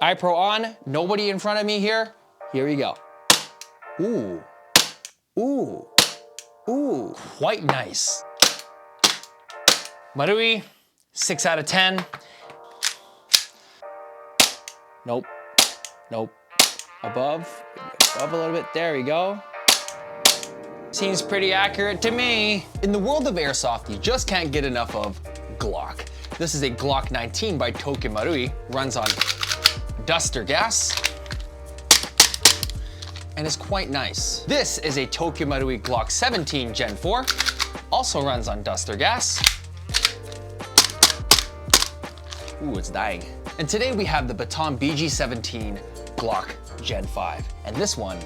iPro on, nobody in front of me here. Here we go. Ooh, ooh, ooh, quite nice. Marui, 6 out of 10. Nope, nope. Above a little bit, there we go. Seems pretty accurate to me. In the world of airsoft, you just can't get enough of Glock. This is a Glock 19 by Tokyo Marui, runs on duster gas, and is quite nice. This is a Tokyo Marui Glock 17 Gen 4, also runs on duster gas. Ooh, it's dying. And today we have the BATON BG-17 Glock Gen.5, and this one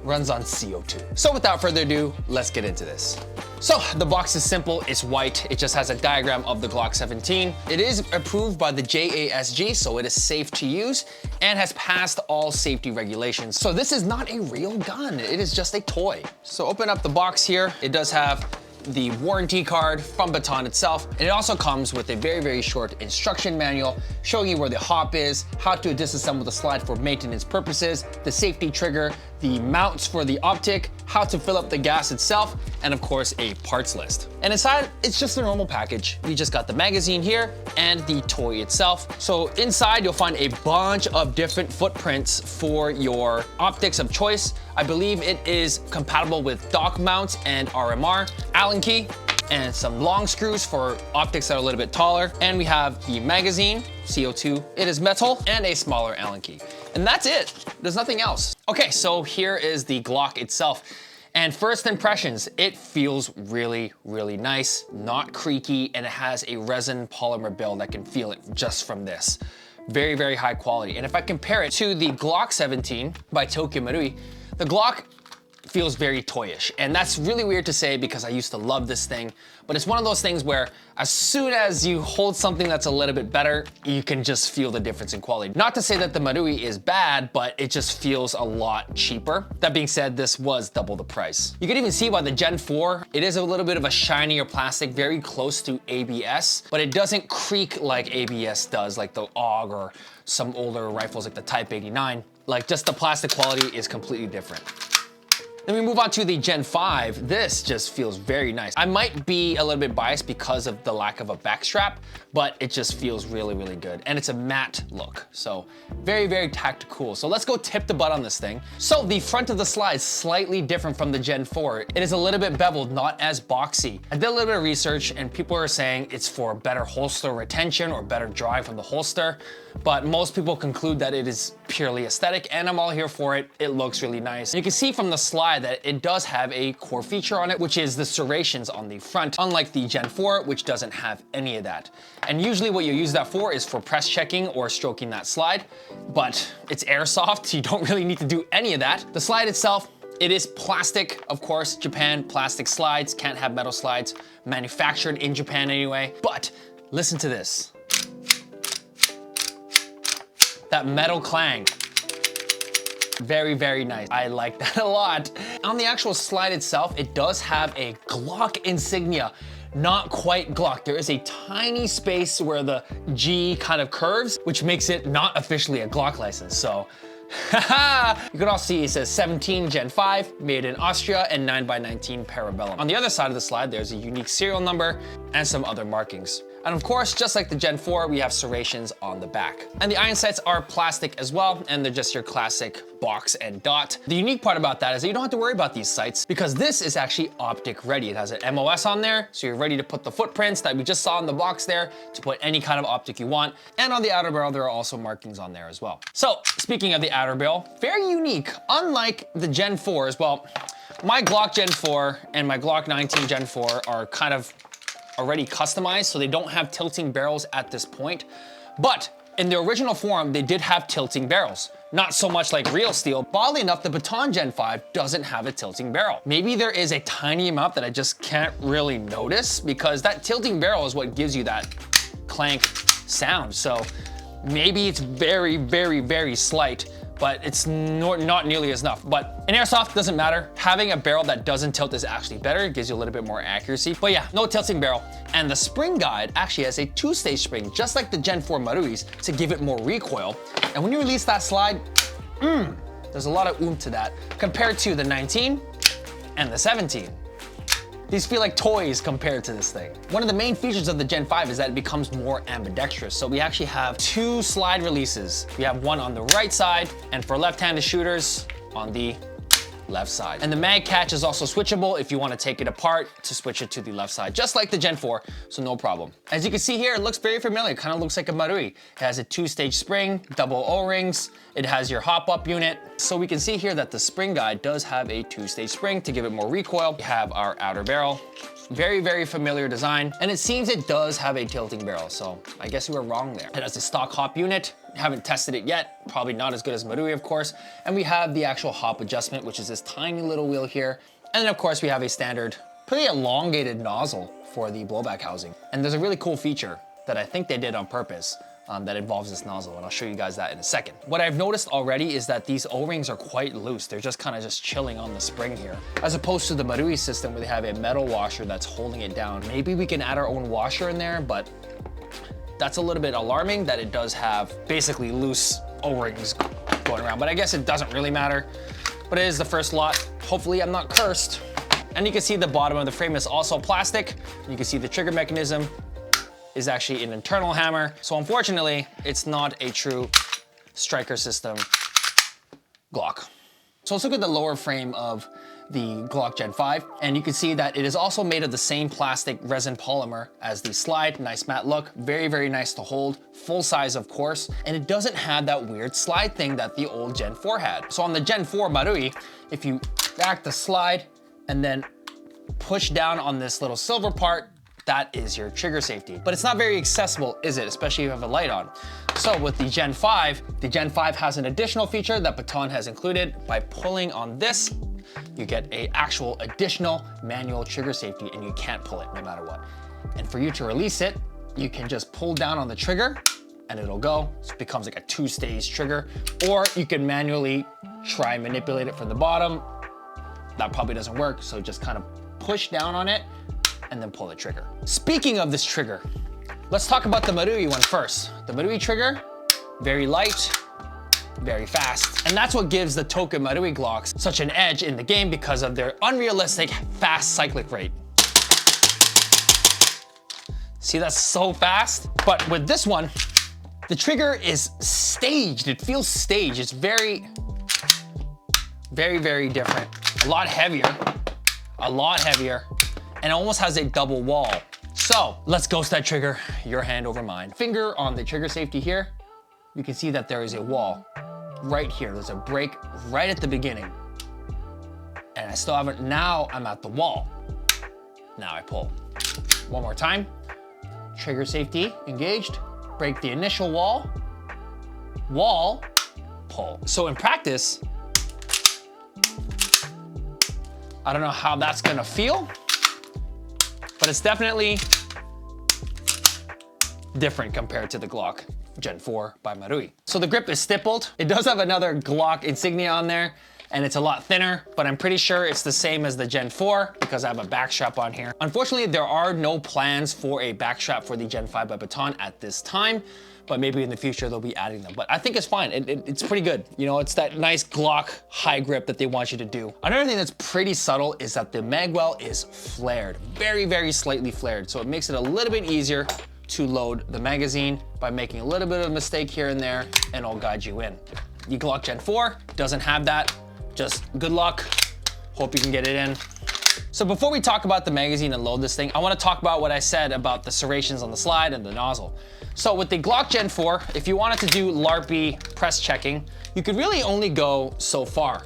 runs on CO2. So without further ado, let's get into this. So the box is simple, it's white, it just has a diagram of the Glock 17. It is approved by the JASG, so it is safe to use and has passed all safety regulations. So this is not a real gun, it is just a toy. So open up the box here, it does have the warranty card from Baton itself, and it also comes with a very short instruction manual showing you where the hop is, how to disassemble the slide for maintenance purposes, the safety trigger, the mounts for the optic, how to fill up the gas itself, and of course a parts list. And inside, it's just a normal package. We just got the magazine here and the toy itself. So inside you'll find a bunch of different footprints for your optics of choice. I believe it is compatible with dock mounts and RMR, Allen key, and some long screws for optics that are a little bit taller. And we have the magazine, CO2, it is metal, and a smaller Allen key. And that's it, there's nothing else. Okay, so here is the Glock itself. And first impressions, it feels really nice, not creaky, and it has a resin polymer build. I can feel it just from this. Very high quality. And if I compare it to the Glock 17 by Tokyo Marui, the Glock feels very toyish. And that's really weird to say because I used to love this thing, but it's one of those things where as soon as you hold something that's a little bit better, you can just feel the difference in quality. Not to say that the Marui is bad, but it just feels a lot cheaper. That being said, this was double the price. You can even see why the Gen 4, it is a little bit of a shinier plastic, very close to ABS, but it doesn't creak like ABS does, like the AUG or some older rifles like the Type 89. Like just the plastic quality is completely different. Then we move on to the Gen 5. This just feels very nice. I might be a little bit biased because of the lack of a back strap, but it just feels really good. And it's a matte look, so very tactical. So let's go tip the butt on this thing. So the front of the slide is slightly different from the Gen 4. It is a little bit beveled, not as boxy. I did a little bit of research and people are saying it's for better holster retention or better drive from the holster, but most people conclude that it is purely aesthetic, and I'm all here for it. It looks really nice. You can see from the slide that it does have a core feature on it, which is the serrations on the front, unlike the Gen 4, which doesn't have any of that. And usually what you use that for is for press checking or stroking that slide, but it's airsoft, so you don't really need to do any of that. The slide itself, it is plastic, of course. Japan, plastic slides, can't have metal slides, manufactured in Japan anyway. But listen to this. That metal clang. Very nice. I like that a lot. On the actual slide itself, it does have a Glock insignia. Not quite Glock. There is a tiny space where the G kind of curves, which makes it not officially a Glock license. So, you can also see it says 17 Gen 5, made in Austria, and 9x19 Parabellum. On the other side of the slide, there's a unique serial number and some other markings. And of course, just like the Gen 4, we have serrations on the back. And the iron sights are plastic as well, and they're just your classic box and dot. The unique part about that is that you don't have to worry about these sights because this is actually optic ready. It has an MOS on there, so you're ready to put the footprints that we just saw in the box there to put any kind of optic you want. And on the outer barrel, there are also markings on there as well. So speaking of the outer barrel, very unique. Unlike the Gen 4s, well, my Glock Gen 4 and my Glock 19 Gen 4 are kind of already customized, so they don't have tilting barrels at this point. But in the original form, they did have tilting barrels. Not so much like real steel. Oddly enough, the BATON Gen 5 doesn't have a tilting barrel. Maybe there is a tiny amount that I just can't really notice because that tilting barrel is what gives you that clank sound. So maybe it's very slight, but it's not nearly as enough. But in Airsoft, doesn't matter. Having a barrel that doesn't tilt is actually better. It gives you a little bit more accuracy. But yeah, no tilting barrel. And the spring guide actually has a 2-stage spring, just like the Gen 4 Marui's, to give it more recoil. And when you release that slide, there's a lot of oomph to that compared to the 19 and the 17. These feel like toys compared to this thing. One of the main features of the Gen 5 is that it becomes more ambidextrous. So we actually have 2 slide releases. We have one on the right side, and for left-handed shooters, on the left side. And the mag catch is also switchable if you want to take it apart to switch it to the left side, just like the Gen 4, so no problem. As you can see here, it looks very familiar. It kind of looks like a Marui. It has a 2-stage spring, double O-rings. It has your hop-up unit. So we can see here that the spring guide does have a 2-stage spring to give it more recoil. We have our outer barrel. Very, very familiar design. And it seems it does have a tilting barrel, so I guess we were wrong there. It has a stock hop unit. Haven't tested it yet. Probably not as good as Marui, of course. And we have the actual hop adjustment, which is this tiny little wheel here. And then of course we have a standard, pretty elongated nozzle for the blowback housing. And there's a really cool feature that I think they did on purpose that involves this nozzle, and I'll show you guys that in a second. What I've noticed already is that these O-rings are quite loose. They're just kind of chilling on the spring here, as opposed to the Marui system where they have a metal washer that's holding it down. Maybe we can add our own washer in there, but that's a little bit alarming that it does have basically loose O-rings going around, but I guess it doesn't really matter. But it is the first lot. Hopefully I'm not cursed. And you can see the bottom of the frame is also plastic. You can see the trigger mechanism is actually an internal hammer. So unfortunately, it's not a true striker system Glock. So let's look at the lower frame of the Glock Gen 5, and you can see that it is also made of the same plastic resin polymer as the slide. Nice matte look, very, very nice to hold, full size of course, and it doesn't have that weird slide thing that the old Gen 4 had. So on the Gen 4 Marui, if you back the slide and then push down on this little silver part, that is your trigger safety. But it's not very accessible, is it? Especially if you have a light on. So with the Gen 5 has an additional feature that Baton has included. By pulling on this, you get a actual additional manual trigger safety, and you can't pull it no matter what. And for you to release it, you can just pull down on the trigger and it'll go. So it becomes like a 2-stage trigger, or you can manually try and manipulate it from the bottom. That probably doesn't work, so just kind of push down on it and then pull the trigger. Speaking of this trigger, let's talk about the Marui one first. The Marui trigger, very light, very fast. And that's what gives the Token Marui Glocks such an edge in the game because of their unrealistic fast cyclic rate. See, that's so fast. But with this one, the trigger is staged. It feels staged. It's very, very, very different. A lot heavier, and almost has a double wall. So let's ghost that trigger, your hand over mine. Finger on the trigger safety here. You can see that there is a wall right here. There's a break right at the beginning. And I still haven't, now I'm at the wall. Now I pull. One more time. Trigger safety engaged. Break the initial wall. Wall, pull. So in practice, I don't know how that's gonna feel, but it's definitely different compared to the Glock Gen 4 by Marui. So the grip is stippled. It does have another Glock insignia on there, and it's a lot thinner, but I'm pretty sure it's the same as the Gen 4 because I have a back strap on here. Unfortunately, there are no plans for a back strap for the Gen 5 by Baton at this time, but maybe in the future they'll be adding them. But I think it's fine. It's pretty good. You know, it's that nice Glock high grip that they want you to do. Another thing that's pretty subtle is that the Magwell is flared, very, very slightly flared. So it makes it a little bit easier to load the magazine by making a little bit of a mistake here and there, and it'll guide you in. The Glock Gen 4 doesn't have that. Just good luck. Hope you can get it in. So before we talk about the magazine and load this thing, I want to talk about what I said about the serrations on the slide and the nozzle. So with the Glock Gen 4, if you wanted to do LARPy press checking, you could really only go so far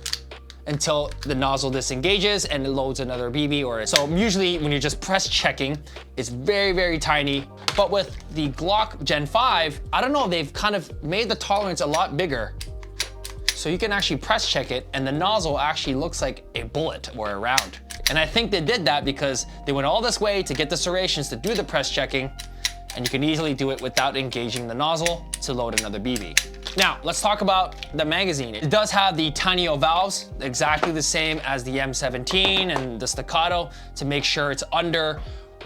until the nozzle disengages and it loads another BB or so. Usually when you're just press checking, it's very, very tiny. But with the Glock Gen 5, I don't know, they've kind of made the tolerance a lot bigger. So you can actually press check it and the nozzle actually looks like a bullet or a round. And I think they did that because they went all this way to get the serrations to do the press checking, and you can easily do it without engaging the nozzle to load another BB. Now, let's talk about the magazine. It does have the tiny valves, exactly the same as the M17 and the staccato, to make sure it's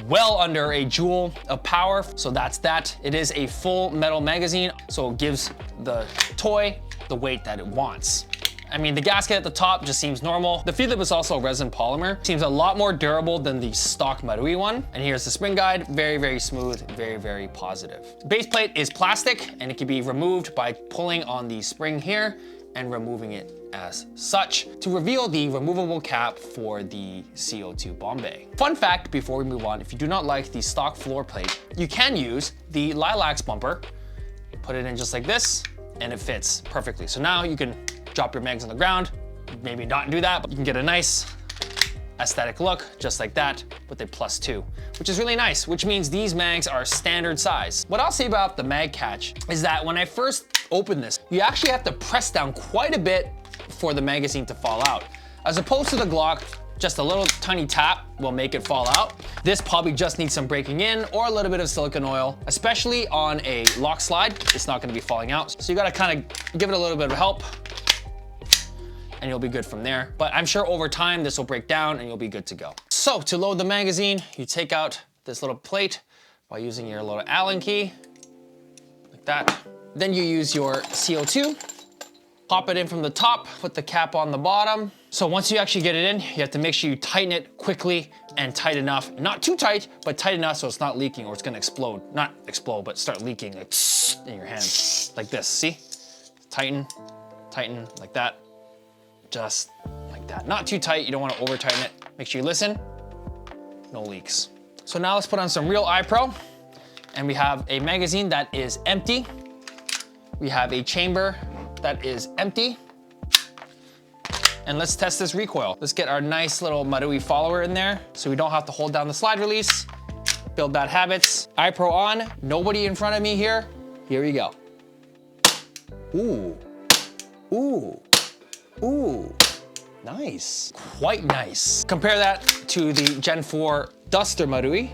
well under a joule of power. So that's that. It is a full metal magazine, so it gives the toy the weight that it wants. I mean, the gasket at the top just seems normal. The feed lip is also resin polymer. Seems a lot more durable than the stock Marui one. And here's the spring guide. Very, very smooth, very, very positive. Base plate is plastic and it can be removed by pulling on the spring here and removing it as such to reveal the removable cap for the CO2 bomb bay. Fun fact before we move on, if you do not like the stock floor plate, you can use the Lilacs bumper, put it in just like this, and it fits perfectly. So now you can drop your mags on the ground, maybe not do that, but you can get a nice aesthetic look just like that with a +2, which is really nice, which means these mags are standard size. What I'll say about the mag catch is that when I first opened this, you actually have to press down quite a bit for the magazine to fall out. As opposed to the Glock, just a little tiny tap will make it fall out. This probably just needs some breaking in or a little bit of silicone oil, especially on a lock slide. It's not gonna be falling out. So you gotta kind of give it a little bit of help and you'll be good from there. But I'm sure over time, this will break down and you'll be good to go. So to load the magazine, you take out this little plate by using your little Allen key, like that. Then you use your CO2, pop it in from the top, put the cap on the bottom. So once you actually get it in, you have to make sure you tighten it quickly and tight enough. Not too tight, but tight enough so it's not leaking or it's gonna explode. Not explode, but start leaking like in your hand, like this, see? Tighten, tighten, like that. Just like that. Not too tight, you don't wanna over tighten it. Make sure you listen, no leaks. So now let's put on some real iPro. And we have a magazine that is empty. We have a chamber that is empty. And let's test this recoil. Let's get our nice little Marui follower in there so we don't have to hold down the slide release, build bad habits. iPro on, nobody in front of me here. Here we go. Ooh, ooh. Ooh, nice, quite nice. Compare that to the Gen 4 Duster Marui.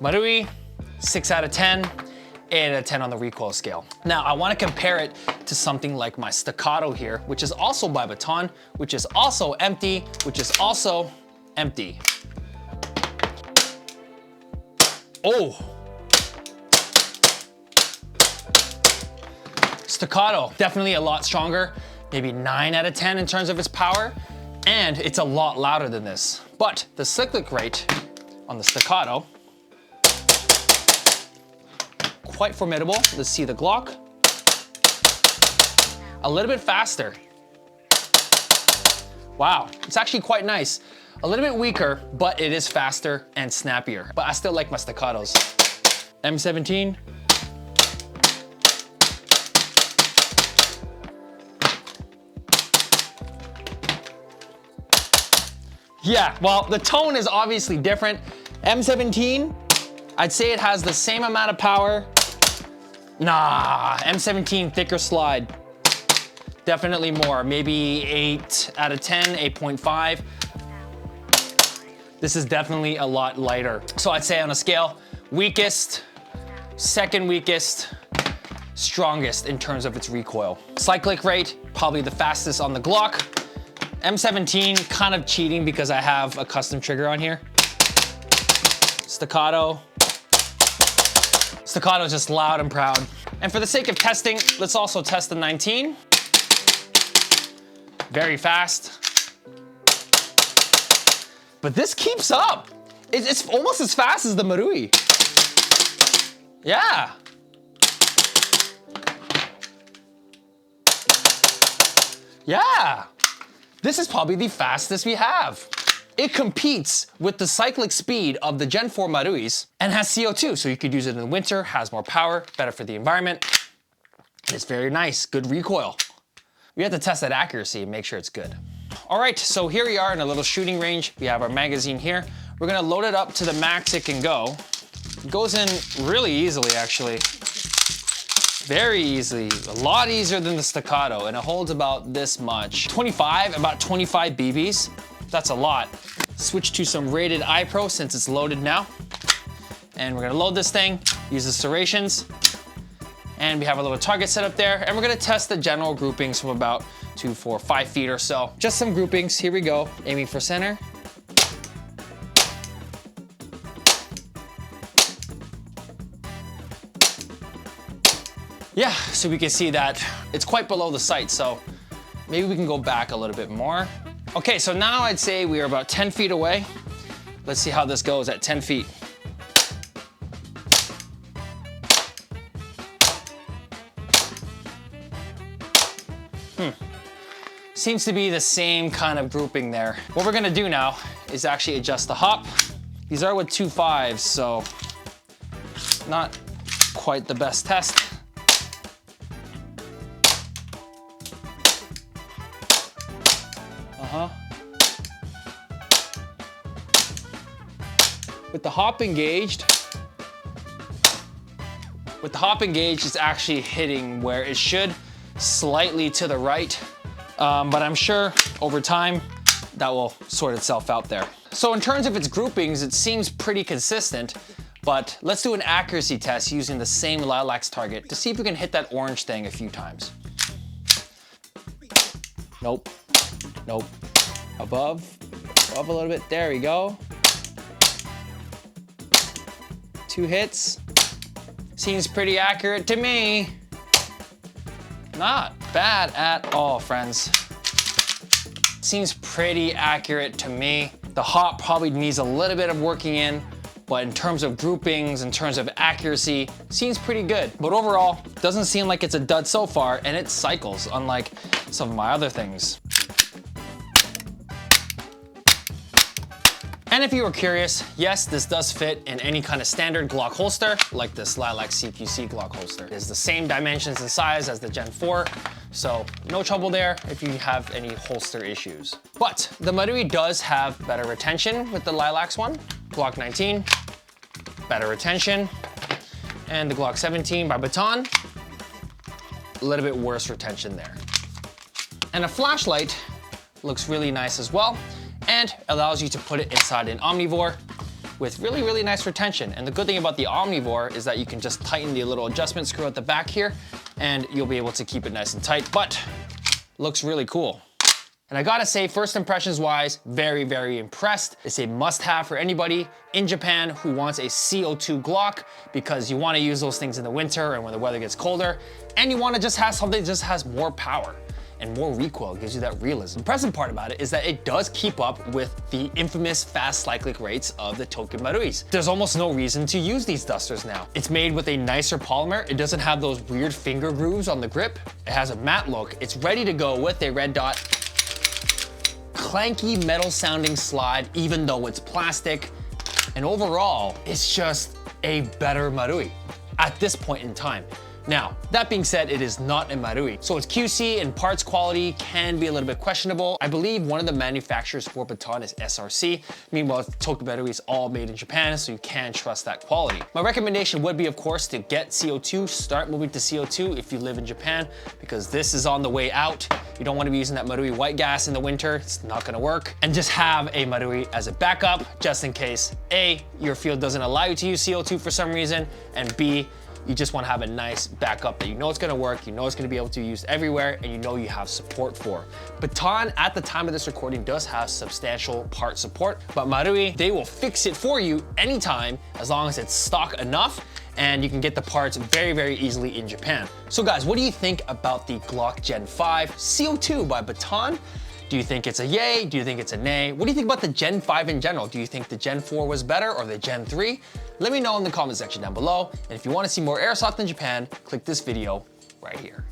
Marui, 6 out of 10, 8 out of 10 on the recoil scale. Now, I wanna compare it to something like my staccato here, which is also by Baton, which is also empty, which is also empty. Oh. Staccato, definitely a lot stronger, maybe 9 out of 10 in terms of its power, and it's a lot louder than this. But the cyclic rate on the staccato, quite formidable. Let's see the Glock. A little bit faster. Wow, it's actually quite nice. A little bit weaker, but it is faster and snappier. But I still like my staccatos. M17. Yeah, well, the tone is obviously different. M17, I'd say it has the same amount of power. Nah, M17 thicker slide. Definitely more, maybe 8 out of 10, 8.5. This is definitely a lot lighter. So I'd say on a scale, weakest, second weakest, strongest in terms of its recoil. Cyclic rate, probably the fastest on the Glock. M17, kind of cheating because I have a custom trigger on here. Staccato. Staccato is just loud and proud. And for the sake of testing, let's also test the 19. Very fast. But this keeps up. It's almost as fast as the Marui. Yeah. Yeah. This is probably the fastest we have. It competes with the cyclic speed of the Gen 4 Maruis and has CO2, so you could use it in the winter, has more power, better for the environment. It's very nice, good recoil. We have to test that accuracy and make sure it's good. All right, so here we are in a little shooting range. We have our magazine here. We're gonna load it up to the max it can go. It goes in really easily, actually. Very easily, a lot easier than the staccato, and it holds about this much. 25 BBs. that's a lot. Switch to some rated iPro since it's loaded now. And we're gonna load this thing, use the serrations, and we have a little target set up there, and we're gonna test the general groupings from about 2, 4, 5 feet or so. Just some groupings, here we go. Aiming for center. Yeah, so we can see that it's quite below the sight, so maybe we can go back a little bit more. Okay, so now I'd say we are about 10 feet away. Let's see how this goes at 10 feet. Seems to be the same kind of grouping there. What we're gonna do now is actually adjust the hop. These are with 2.5s, so not quite the best test. With the hop engaged, it's actually hitting where it should, slightly to the right. But I'm sure over time that will sort itself out there. So in terms of its groupings, it seems pretty consistent, but let's do an accuracy test using the same Lilacs target to see if we can hit that orange thing a few times. Nope, nope. Above a little bit, there we go. 2 hits, seems pretty accurate to me. Not bad at all, friends. Seems pretty accurate to me. The hop probably needs a little bit of working in, but in terms of groupings, in terms of accuracy, seems pretty good. But overall, doesn't seem like it's a dud so far, and it cycles, unlike some of my other things. And if you were curious, yes, this does fit in any kind of standard Glock holster, like this Lilac CQC Glock holster. It is the same dimensions and size as the Gen 4, so no trouble there if you have any holster issues. But the Marui does have better retention with the Lilacs one. Glock 19, better retention. And the Glock 17 by Baton, a little bit worse retention there. And a flashlight looks really nice as well, and allows you to put it inside an Omnivore with really, really nice retention. And the good thing about the Omnivore is that you can just tighten the little adjustment screw at the back here, and you'll be able to keep it nice and tight, but looks really cool. And I gotta say, first impressions wise, very, very impressed. It's a must-have for anybody in Japan who wants a CO2 Glock, because you wanna use those things in the winter and when the weather gets colder, and you wanna just have something that just has more power and more recoil, gives you that realism. The impressive part about it is that it does keep up with the infamous fast cyclic rates of the Tokyo Maruis. There's almost no reason to use these dusters now. It's made with a nicer polymer. It doesn't have those weird finger grooves on the grip. It has a matte look. It's ready to go with a red dot. Clanky metal sounding slide, even though it's plastic. And overall, it's just a better Marui at this point in time. Now, that being said, it is not a Marui, so its QC and parts quality can be a little bit questionable. I believe one of the manufacturers for Baton is SRC. Meanwhile, Tokyo Marui is all made in Japan, so you can trust that quality. My recommendation would be, of course, to get CO2, start moving to CO2 if you live in Japan, because this is on the way out. You don't want to be using that Marui white gas in the winter, it's not gonna work. And just have a Marui as a backup, just in case A, your field doesn't allow you to use CO2 for some reason, and B, you just want to have a nice backup that you know it's going to work, you know it's going to be able to be used everywhere, and you know you have support for. Baton, at the time of this recording, does have substantial part support, but Marui, they will fix it for you anytime as long as it's stock enough, and you can get the parts very, very easily in Japan. So guys, what do you think about the Glock Gen.5 CO2 by Baton? Do you think it's a yay? Do you think it's a nay? What do you think about the Gen 5 in general? Do you think the Gen 4 was better or the Gen 3? Let me know in the comment section down below. And if you want to see more airsoft in Japan, click this video right here.